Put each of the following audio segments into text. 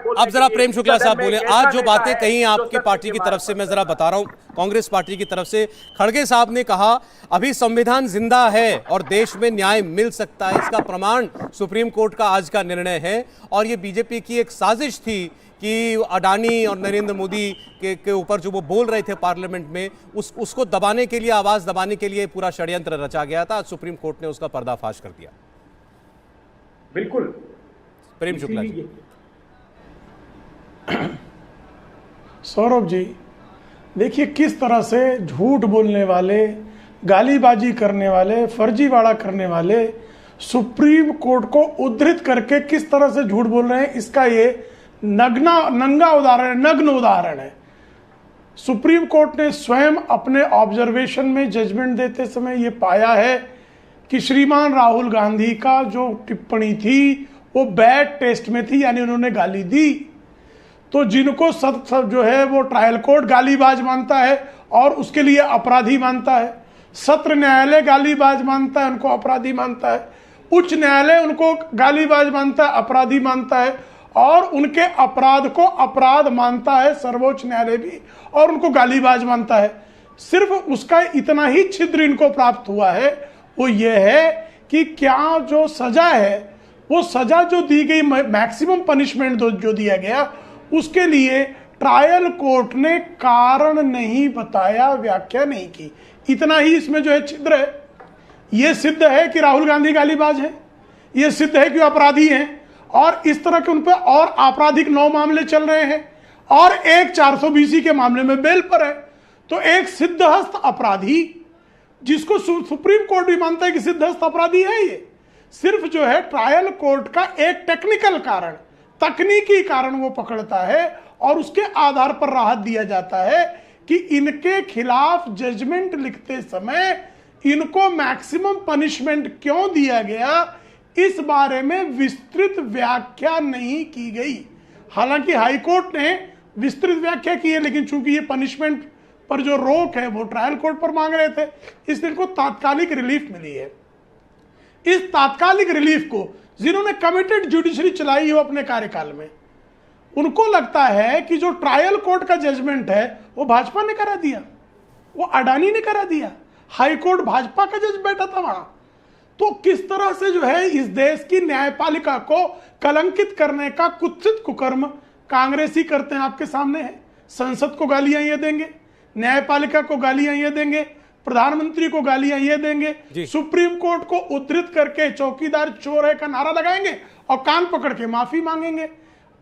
अब जरा प्रेम शुक्ला साहब बोले, आज जो बातें कही आपकी पार्टी की तरफ से, मैं जरा बता रहा हूं, कांग्रेस पार्टी की तरफ से खड़गे साहब ने कहा अभी संविधान जिंदा है और देश में न्याय मिल सकता है, इसका प्रमाण सुप्रीम कोर्ट का आज का निर्णय है। और ये बीजेपी की एक साजिश थी कि अडानी और नरेंद्र मोदी के ऊपर जो वो बोल रहे थे पार्लियामेंट में, उसको दबाने के लिए, आवाज दबाने के लिए पूरा षड्यंत्र रचा गया था। आज सुप्रीम कोर्ट ने उसका पर्दाफाश कर दिया। बिल्कुल प्रेम शुक्ला जी। सौरभ जी, देखिए किस तरह से झूठ बोलने वाले, गालीबाजी करने वाले, फर्जीवाड़ा करने वाले सुप्रीम कोर्ट को उद्धृत करके किस तरह से झूठ बोल रहे हैं, इसका ये नंगा उदाहरण, नग्न उदाहरण है। सुप्रीम कोर्ट ने स्वयं अपने ऑब्जर्वेशन में जजमेंट देते समय ये पाया है कि श्रीमान राहुल गांधी का जो टिप्पणी थी वो बैड टेस्ट में थी, यानी उन्होंने गाली दी। तो जिनको सब जो है वो ट्रायल कोर्ट गालीबाज मानता है और उसके लिए अपराधी मानता है, सत्र न्यायालय गालीबाज मानता है, उनको अपराधी मानता है, उच्च न्यायालय उनको गालीबाज मानता है, अपराधी मानता है, और उनके अपराध को अपराध मानता है सर्वोच्च न्यायालय भी, और उनको गालीबाज मानता है। सिर्फ उसका इतना ही छिद्र इनको प्राप्त हुआ है, वो ये है कि क्या जो सजा है, वो सजा जो दी गई, मैक्सिमम पनिशमेंट जो दिया गया, उसके लिए ट्रायल कोर्ट ने कारण नहीं बताया, व्याख्या नहीं की। इतना ही इसमें जो है छिद्र है। यह सिद्ध है कि राहुल गांधी गालीबाज हैं, यह सिद्ध है कि अपराधी हैं, और इस तरह के उन पर और आपराधिक 9 मामले चल रहे हैं, और एक 420 के मामले में बेल पर है। तो एक सिद्धहस्त अपराधी, जिसको सुप्रीम कोर्ट भी मानता है कि सिद्धहस्त अपराधी है, ये सिर्फ जो है ट्रायल कोर्ट का एक टेक्निकल कारण, तकनीकी कारण वो पकड़ता है, और उसके आधार पर राहत दिया जाता है कि इनके खिलाफ जजमेंट लिखते समय इनको मैक्सिमम पनिशमेंट क्यों दिया गया, इस बारे में विस्तृत व्याख्या नहीं की गई। हालांकि हाईकोर्ट ने विस्तृत व्याख्या की है, लेकिन चूंकि ये पनिशमेंट पर जो रोक है वो ट्रायल कोर्ट पर मांग रहे थे, इसलिए इनको तात्कालिक रिलीफ मिली है। इस तात्कालिक रिलीफ को जिन्होंने कमिटेड जुडिशरी चलाई हो अपने कार्यकाल में, उनको लगता है कि जो ट्रायल कोर्ट का जजमेंट है वो भाजपा ने करा दिया, वो अडानी ने करा दिया, हाईकोर्ट भाजपा का जज बैठा था वहां। तो किस तरह से जो है इस देश की न्यायपालिका को कलंकित करने का कुत्सित कुकर्म कांग्रेसी करते हैं, आपके सामने है। संसद को गालियां ये देंगे, न्यायपालिका को गालियां ये देंगे, प्रधानमंत्री को गालियां ये देंगे, सुप्रीम कोर्ट को उद्धृत करके चौकीदार चोर है का नारा लगाएंगे और कान पकड़ के माफी मांगेंगे,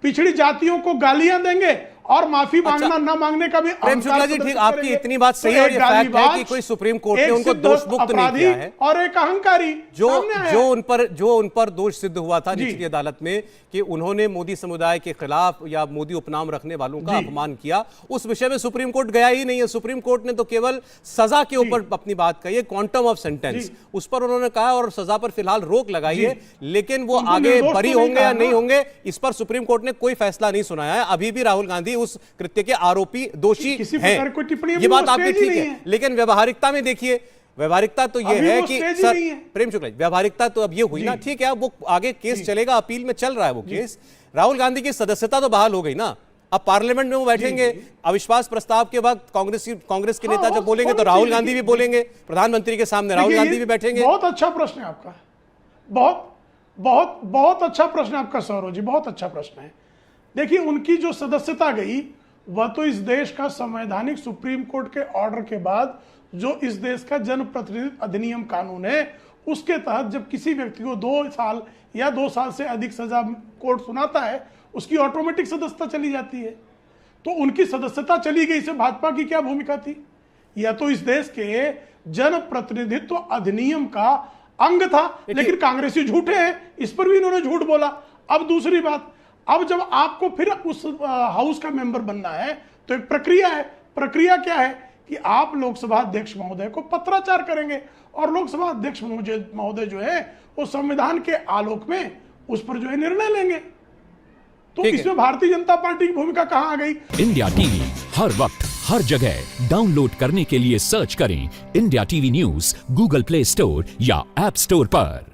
पिछड़ी जातियों को गालियां देंगे और माफी मांगना ना मांगने का भी। प्रेम शुक्ला जी, ठीक, आपकी इतनी बात सही है, और ये फैक्ट है कि कोई सुप्रीम कोर्ट ने उनको दोष मुक्त नहीं किया है, और एक अहंकारी जो उन पर दोष सिद्ध हुआ था निचली अदालत में कि उन्होंने मोदी समुदाय के खिलाफ या मोदी उपनाम रखने वालों का अपमान किया, उस विषय में सुप्रीम कोर्ट गया ही नहीं है। सुप्रीम कोर्ट ने तो केवल सजा के ऊपर अपनी बात कही है, क्वांटम ऑफ सेंटेंस, उस पर उन्होंने कहा, और सजा पर फिलहाल रोक लगाई है, लेकिन वो आगे बरी होंगे या नहीं होंगे, इस पर सुप्रीम कोर्ट ने कोई फैसला नहीं सुनाया है। अभी भी राहुल गांधी उस कृत्य के आरोपी, दोषी हैं, ये बात आपकी ठीक है, लेकिन व्यवहारिकता में देखिए, व्यवहारिकता तो ये है कि सर प्रेम शुक्ला, व्यवहारिकता तो अब ये हुई ना, ठीक है, अब वो आगे केस चलेगा, अपील में चल रहा है वो केस। राहुल गांधी की सदस्यता तो बहाल हो गई ना, अब पार्लियामेंट में वो बैठेंगे, अविश्वास प्रस्ताव के वक्त कांग्रेस के नेता जब बोलेंगे तो राहुल गांधी भी बोलेंगे, प्रधानमंत्री के सामने राहुल गांधी भी बैठेंगे। बहुत अच्छा प्रश्न है आपका, बहुत बहुत बहुत अच्छा प्रश्न है आपका सौरभ जी, बहुत अच्छा प्रश्न है। देखिए, उनकी जो सदस्यता गई वह तो इस देश का संवैधानिक सुप्रीम कोर्ट के ऑर्डर के बाद जो इस देश का जनप्रतिनिधि अधिनियम कानून है, उसके तहत जब किसी व्यक्ति को 2 साल या 2 साल से अधिक सजा कोर्ट सुनाता है, उसकी ऑटोमेटिक सदस्यता चली जाती है। तो उनकी सदस्यता चली गई, इससे भाजपा की क्या भूमिका थी? यह तो इस देश के जनप्रतिनिधित्व अधिनियम का अंग था, लेकिन कांग्रेसी झूठे हैं, इस पर भी इन्होंने झूठ बोला। अब दूसरी बात, अब जब आपको फिर उस हाउस का मेंबर बनना है तो एक प्रक्रिया है। प्रक्रिया क्या है कि आप लोकसभा अध्यक्ष महोदय को पत्राचार करेंगे, और लोकसभा अध्यक्ष महोदय जो है वो संविधान के आलोक में उस पर जो है निर्णय लेंगे। तो इसमें भारतीय जनता पार्टी की भूमिका कहां आ गई? इंडिया टीवी हर वक्त हर जगह डाउनलोड करने के लिए सर्च करें India TV news Google play store या ऐप स्टोर पर।